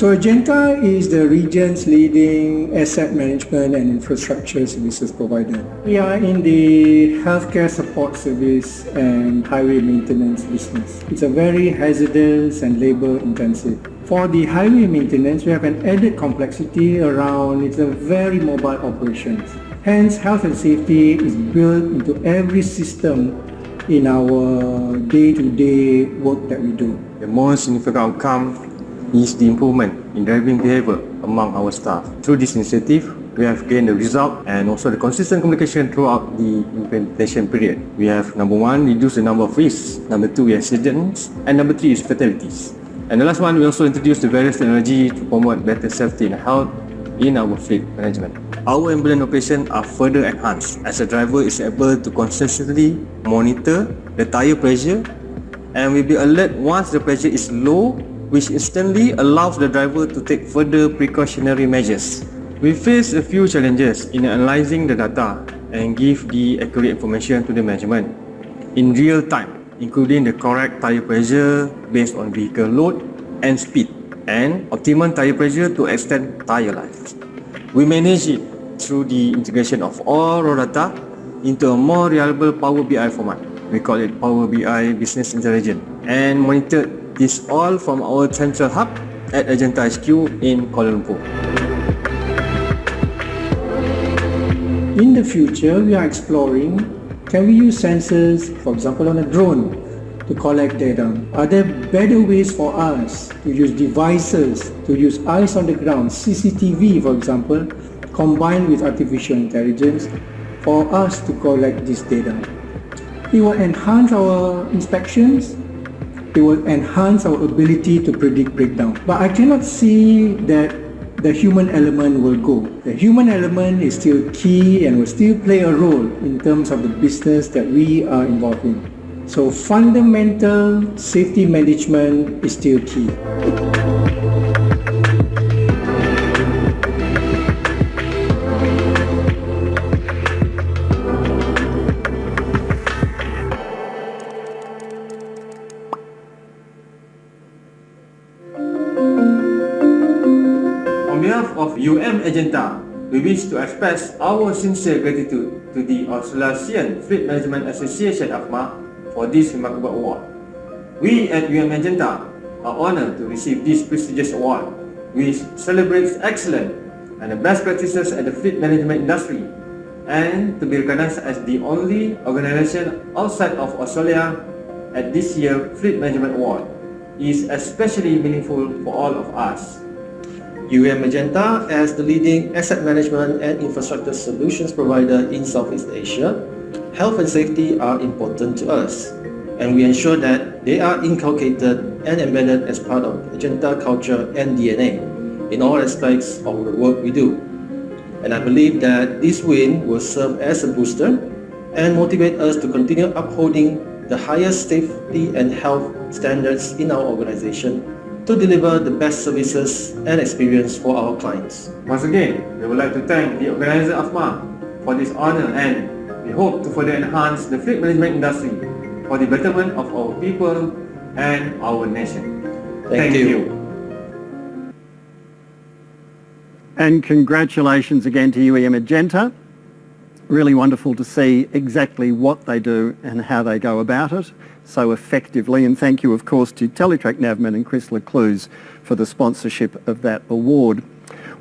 So Edgenta is the region's leading asset management and infrastructure services provider. We are in the healthcare support service and highway maintenance business. It's a very hazardous and labor intensive. For the highway maintenance, we have an added complexity around it's a very mobile operations. Hence, health and safety is built into every system in our day-to-day work that we do. The most significant outcome is the improvement in driving behavior among our staff. Through this initiative, we have gained the result and also the consistent communication throughout the implementation period. We have number 1, reduce the number of risks, number 2, accidents, and number 3 is fatalities. And the last one, we also introduced the various technology to promote better safety and health in our fleet management. Our ambulance operations are further enhanced as the driver is able to consistently monitor the tire pressure and will be alert once the pressure is low, which instantly allows the driver to take further precautionary measures. We face a few challenges in analyzing the data and give the accurate information to the management in real time, including the correct tire pressure based on vehicle load and speed, and optimum tire pressure to extend tire life. We manage it through the integration of all raw data into a more reliable Power BI format. We call it Power BI Business Intelligence, and monitor this all from our central hub at Edgenta HQ in Kuala Lumpur. In the future, we are exploring, can we use sensors, for example on a drone, to collect data? Are there better ways for us to use devices, to use eyes on the ground, CCTV for example, combined with artificial intelligence for us to collect this data? It will enhance our inspections, it will enhance our ability to predict breakdown. But I cannot see that the human element will go. The human element is still key and will still play a role in terms of the business that we are involved in. So fundamental safety management is still key. On behalf of UEM Edgenta, we wish to express our sincere gratitude to the Australasian Fleet Management Association AFMA for this remarkable award. We at UEM Edgenta are honoured to receive this prestigious award, which celebrates excellence and the best practices at the fleet management industry, and to be recognised as the only organisation outside of Australia at this year's Fleet Management Award is especially meaningful for all of us. UEM Edgenta, as the leading asset management and infrastructure solutions provider in Southeast Asia, health and safety are important to us, and we ensure that they are inculcated and embedded as part of Edgenta culture and DNA in all aspects of the work we do. And I believe that this win will serve as a booster and motivate us to continue upholding the highest safety and health standards in our organization to deliver the best services and experience for our clients. Once again, we would like to thank the organizer AFMA for this honour, and we hope to further enhance the fleet management industry for the betterment of our people and our nation. Thank you. And congratulations again to UEM Edgenta. Really wonderful to see exactly what they do and how they go about it so effectively. And thank you, of course, to IntelliTrac Navman and Chris Lecluse for the sponsorship of that award.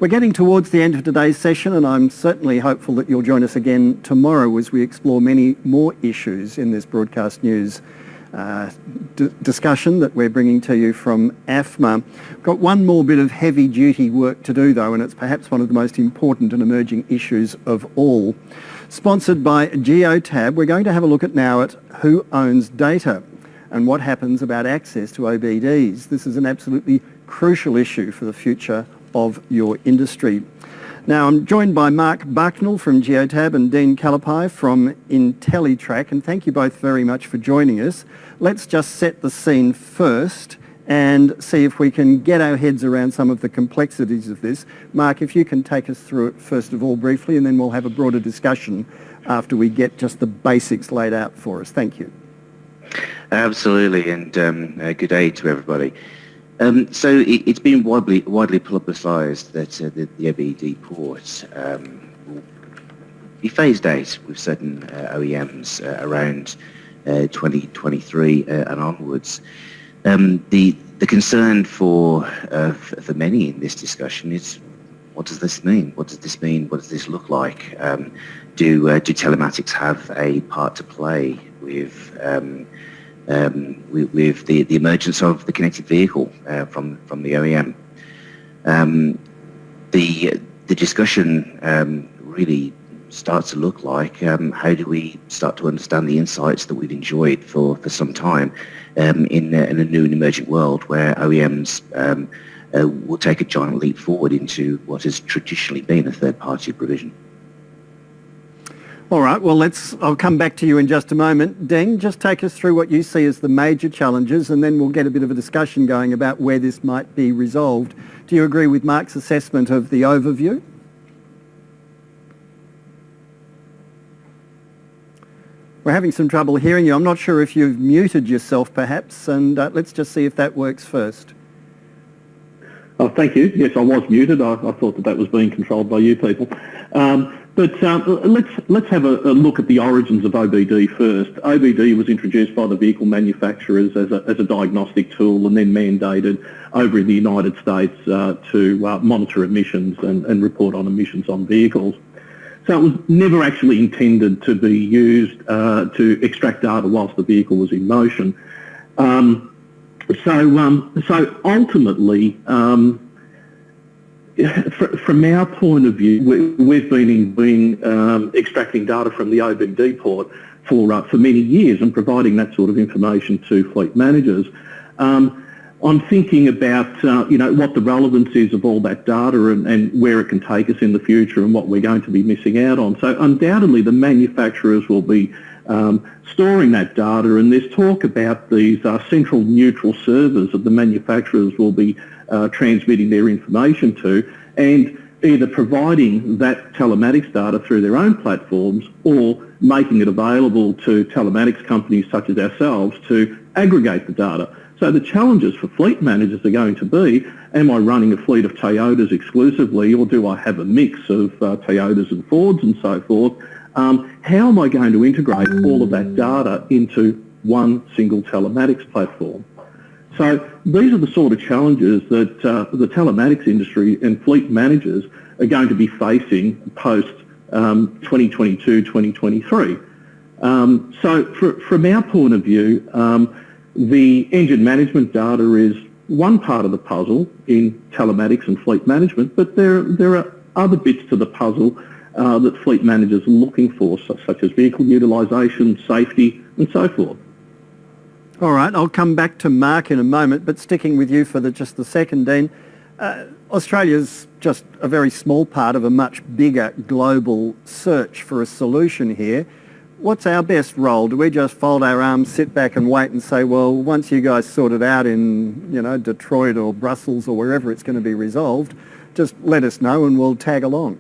We're getting towards the end of today's session, and I'm certainly hopeful that you'll join us again tomorrow as we explore many more issues in this broadcast news discussion that we're bringing to you from AFMA. We've got one more bit of heavy-duty work to do, though, and it's perhaps one of the most important and emerging issues of all. Sponsored by Geotab, we're going to have a look at now at who owns data and what happens about access to OBDs. This is an absolutely crucial issue for the future of your industry. Now, I'm joined by Mark Bucknell from Geotab and Dean Calapai from IntelliTrac, and thank you both very much for joining us. Let's just set the scene first and see if we can get our heads around some of the complexities of this. Mark, if you can take us through it first of all briefly, and then we'll have a broader discussion after we get just the basics laid out for us. Thank you. Absolutely, and good day to everybody. It's been widely publicised that the OBD port will be phased out with certain OEMs around 2023 and onwards. The concern for many in this discussion is, what does this mean? What does this mean? What does this look like? Do telematics have a part to play with the emergence of the connected vehicle from the OEM? The discussion really starts to look like, how do we start to understand the insights that we've enjoyed for some time in a new and emerging world where OEMs will take a giant leap forward into what has traditionally been a third-party provision. All right, well, I'll come back to you in just a moment. Deng, just take us through what you see as the major challenges, and then we'll get a bit of a discussion going about where this might be resolved. Do you agree with Mark's assessment of the overview? We're having some trouble hearing you. I'm not sure if you've muted yourself perhaps, and let's just see if that works first. Oh, thank you. Yes, I was muted. I thought that was being controlled by you people. Let's have a look at the origins of OBD first. OBD was introduced by the vehicle manufacturers as a diagnostic tool and then mandated over in the United States to monitor emissions and report on emissions on vehicles. So it was never actually intended to be used to extract data whilst the vehicle was in motion. So ultimately, from our point of view, we've been extracting data from the OBD port for many years and providing that sort of information to fleet managers. I'm thinking about what the relevance is of all that data and where it can take us in the future and what we're going to be missing out on. So undoubtedly the manufacturers will be storing that data, and there's talk about these central neutral servers that the manufacturers will be transmitting their information to, and either providing that telematics data through their own platforms or making it available to telematics companies such as ourselves to aggregate the data. So the challenges for fleet managers are going to be, am I running a fleet of Toyotas exclusively, or do I have a mix of Toyotas and Fords and so forth? How am I going to integrate all of that data into one single telematics platform? So these are the sort of challenges that the telematics industry and fleet managers are going to be facing post 2022, 2023. So from our point of view, the engine management data is one part of the puzzle in telematics and fleet management, but there are other bits to the puzzle that fleet managers are looking for, such as vehicle utilisation, safety, and so forth. All right, I'll come back to Mark in a moment, but sticking with you for just the second, Dean. Australia's just a very small part of a much bigger global search for a solution here. What's our best role? Do we just fold our arms, sit back and wait and say, well, once you guys sort it out in, Detroit or Brussels or wherever it's going to be resolved, just let us know and we'll tag along?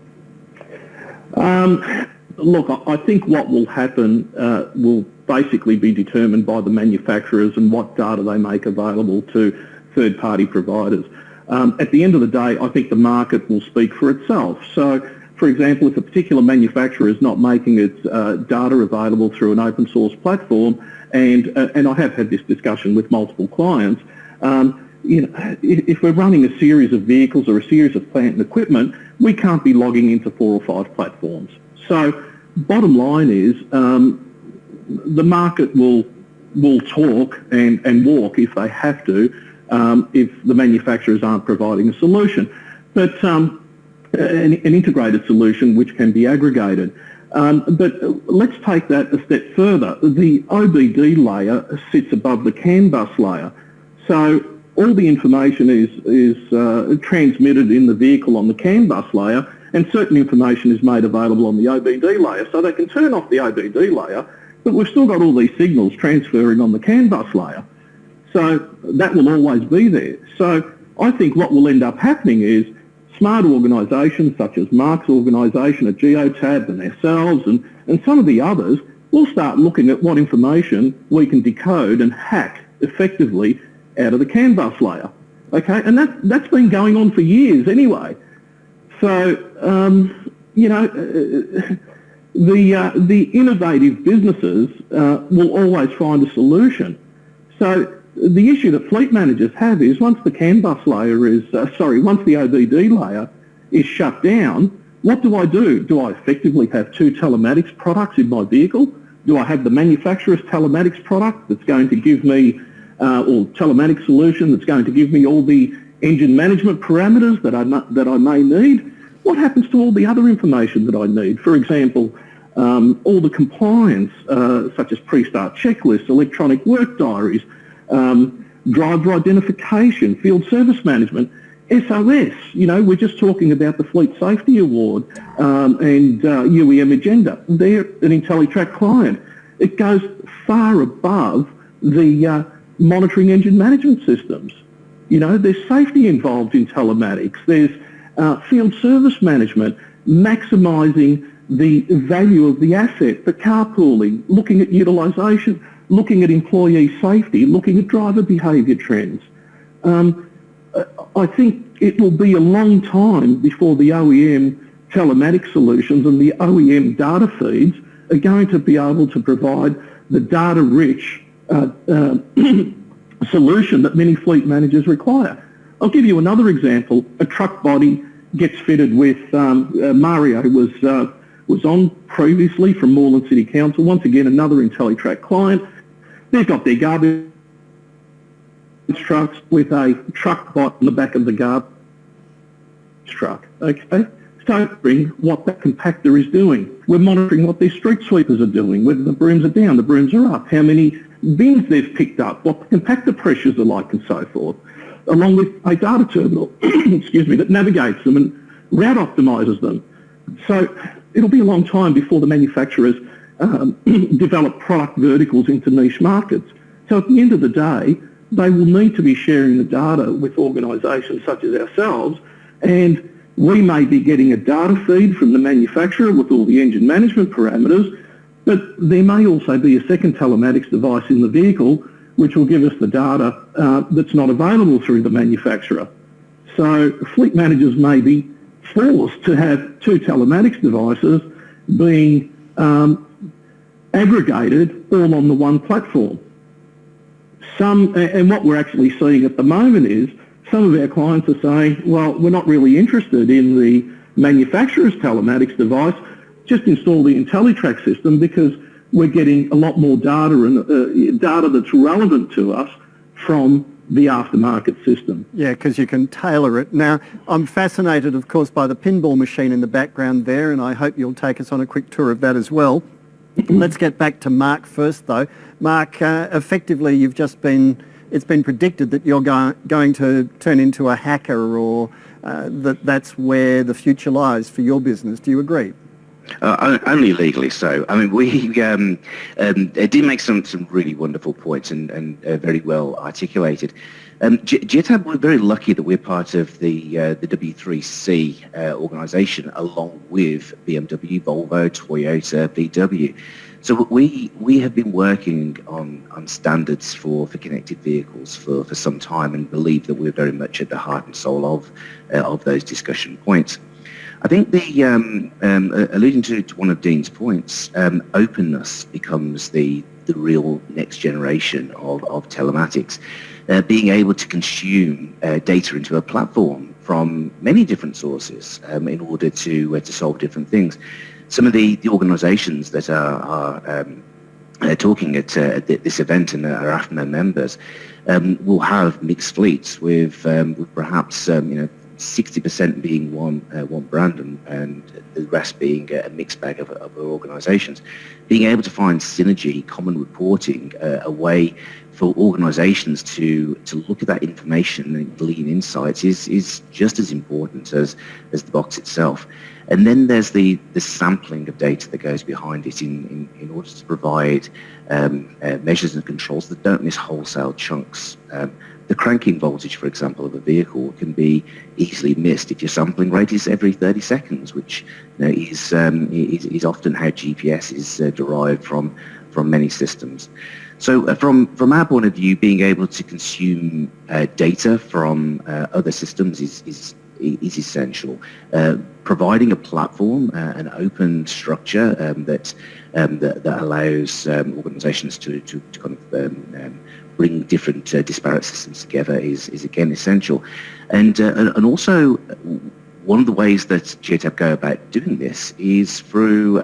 Look, I think what will happen will basically be determined by the manufacturers and what data they make available to third-party providers. At the end of the day, I think the market will speak for itself. So, for example, if a particular manufacturer is not making its data available through an open source platform, and I have had this discussion with multiple clients, if we're running a series of vehicles or a series of plant and equipment, we can't be logging into 4 or 5 platforms. So, bottom line is, the market will talk and walk if they have to, if the manufacturers aren't providing a solution. But an integrated solution which can be aggregated. But let's take that a step further. The OBD layer sits above the CAN bus layer. So all the information is transmitted in the vehicle on the CAN bus layer, and certain information is made available on the OBD layer. So they can turn off the OBD layer, but we've still got all these signals transferring on the CAN bus layer. So that will always be there. So I think what will end up happening is smart organisations such as Mark's organisation at GeoTab and ourselves and some of the others will start looking at what information we can decode and hack effectively out of the CAN bus layer. Okay, and that's been going on for years anyway. So, the innovative businesses will always find a solution. So the issue that fleet managers have is once the CAN bus layer is, once the OBD layer is shut down, what do I do? Do I effectively have two telematics products in my vehicle? Do I have the manufacturer's telematics product that's going to give me, or telematics solution that's going to give me all the engine management parameters that I may need? What happens to all the other information that I need? For example, all the compliance, such as pre-start checklists, electronic work diaries, driver identification, field service management, SOS. We're just talking about the Fleet Safety Award and UEM Edgenta. They're an IntelliTrac client. It goes far above the monitoring engine management systems. There's safety involved in telematics. There's field service management, maximising the value of the asset, the carpooling, looking at utilisation, looking at employee safety, looking at driver behaviour trends. I think it will be a long time before the OEM telematics solutions and the OEM data feeds are going to be able to provide the data-rich solution that many fleet managers require. I'll give you another example. A truck body gets fitted with, Mario was on previously from Moreland City Council, once again another IntelliTrac client. They've got their garbage trucks with a truck bot in the back of the garbage truck, okay? So what that compactor is doing. We're monitoring what their street sweepers are doing, whether the brooms are down, the brooms are up, how many bins they've picked up, what the compactor pressures are like and so forth, along with a data terminal, that navigates them and route optimises them. So it'll be a long time before the manufacturers develop product verticals into niche markets. So at the end of the day, they will need to be sharing the data with organisations such as ourselves, and we may be getting a data feed from the manufacturer with all the engine management parameters, but there may also be a second telematics device in the vehicle which will give us the data that's not available through the manufacturer. So fleet managers may be forced to have two telematics devices being aggregated all on the one platform. And what we're actually seeing at the moment is some of our clients are saying, well, we're not really interested in the manufacturer's telematics device, just install the IntelliTrac system because we're getting a lot more data and data that's relevant to us from the aftermarket system. Yeah, because you can tailor it. Now, I'm fascinated, of course, by the pinball machine in the background there, and I hope you'll take us on a quick tour of that as well. Let's get back to Mark first, though. Mark, effectively, it's been predicted that you're going to turn into a hacker, or that's where the future lies for your business. Do you agree? Only legally so. I mean, we did make some really wonderful points and very well articulated. GETAB, we're very lucky that we're part of the W3C organisation, along with BMW, Volvo, Toyota, VW. So we have been working on standards for connected vehicles for some time, and believe that we're very much at the heart and soul of those discussion points. I think the alluding to one of Dean's points, openness becomes the real next generation of telematics. Being able to consume data into a platform from many different sources in order to solve different things. Some of the organisations that are talking at this event and our AFMA members will have mixed fleets with perhaps 60% being one brand and the rest being a mixed bag of organisations. Being able to find synergy, common reporting, a way for organisations to look at that information and glean insights is just as important as the box itself. And then there's the sampling of data that goes behind it in order to provide measures and controls that don't miss wholesale chunks. The cranking voltage, for example, of a vehicle can be easily missed if your sampling rate is every 30 seconds, which is often how GPS is derived from from many systems. So from our point of view, being able to consume data from other systems is essential. Providing a platform, an open structure that allows organisations to kind of bring different disparate systems together is again essential, and also one of the ways that Geotab go about doing this is through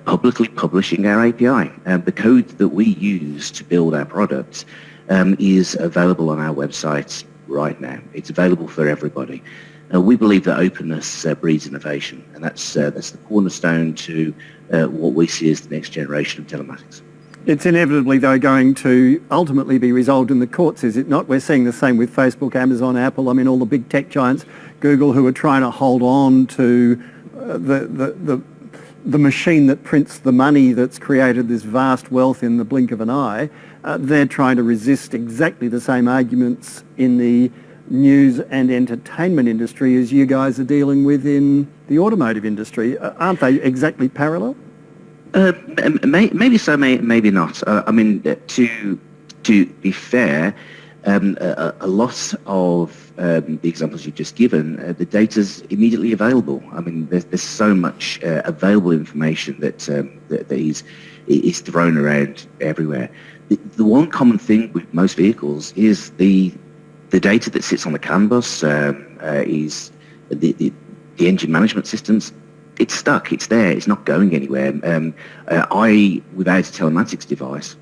publicly publishing our API. The code that we use to build our product is available on our website right now. It's available for everybody. We believe that openness breeds innovation, and that's the cornerstone to what we see as the next generation of telematics. It's inevitably, though, going to ultimately be resolved in the courts, is it not? We're seeing the same with Facebook, Amazon, Apple, I mean all the big tech giants, Google, who are trying to hold on to the machine that prints the money that's created this vast wealth in the blink of an eye. They're trying to resist exactly the same arguments in the news and entertainment industry as you guys are dealing with in the automotive industry. Aren't they exactly parallel? Maybe so, maybe not. I mean, to be fair, a lot of the examples you've just given, the data's immediately available. I mean, there's so much available information that is thrown around everywhere. The one common thing with most vehicles is the data that sits on the CAN bus, is the engine management systems. It's stuck, it's there, it's not going anywhere. Without a telematics device,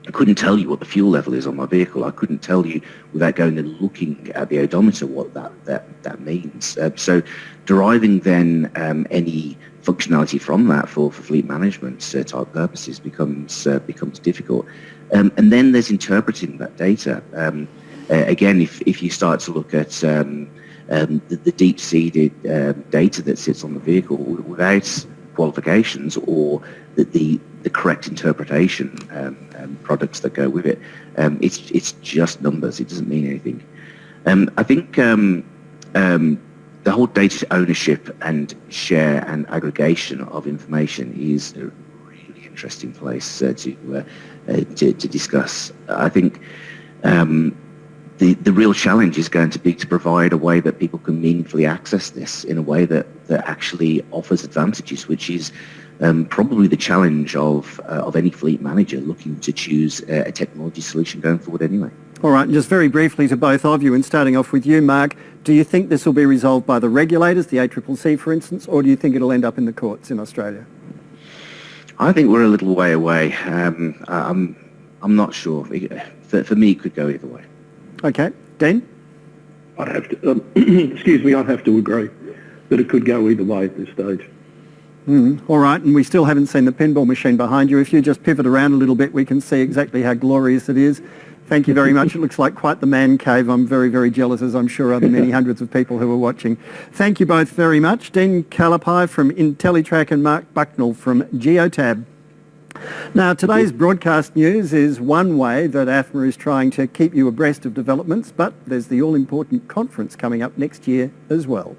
I couldn't tell you what the fuel level is on my vehicle. I couldn't tell you without going and looking at the odometer what that means. So deriving then any functionality from that for fleet management type purposes becomes difficult. And then there's interpreting that data. Again, if you start to look at the deep-seated data that sits on the vehicle without qualifications or the correct interpretation products that go with it, it's just numbers. It doesn't mean anything. I think the whole data ownership and share and aggregation of information is a really interesting place to discuss. I think the real challenge is going to be to provide a way that people can meaningfully access this in a way that actually offers advantages, which is probably the challenge of any fleet manager looking to choose a technology solution going forward anyway. All right, and just very briefly to both of you, and starting off with you, Mark, do you think this will be resolved by the regulators, the ACCC for instance, or do you think it'll end up in the courts in Australia? I think we're a little way away. I'm not sure. For me, it could go either way. Okay. Dean? I'd have to, I'd have to agree that it could go either way at this stage. All right, and we still haven't seen the pinball machine behind you. If you just pivot around a little bit, we can see exactly how glorious it is. Thank you very much. It looks like quite the man cave. I'm very, very jealous, as I'm sure are the many hundreds of people who are watching. Thank you both very much. Dean Calapai from IntelliTrac and Mark Bucknell from Geotab. Now, today's broadcast news is one way that AFMA is trying to keep you abreast of developments, but there's the all-important conference coming up next year as well.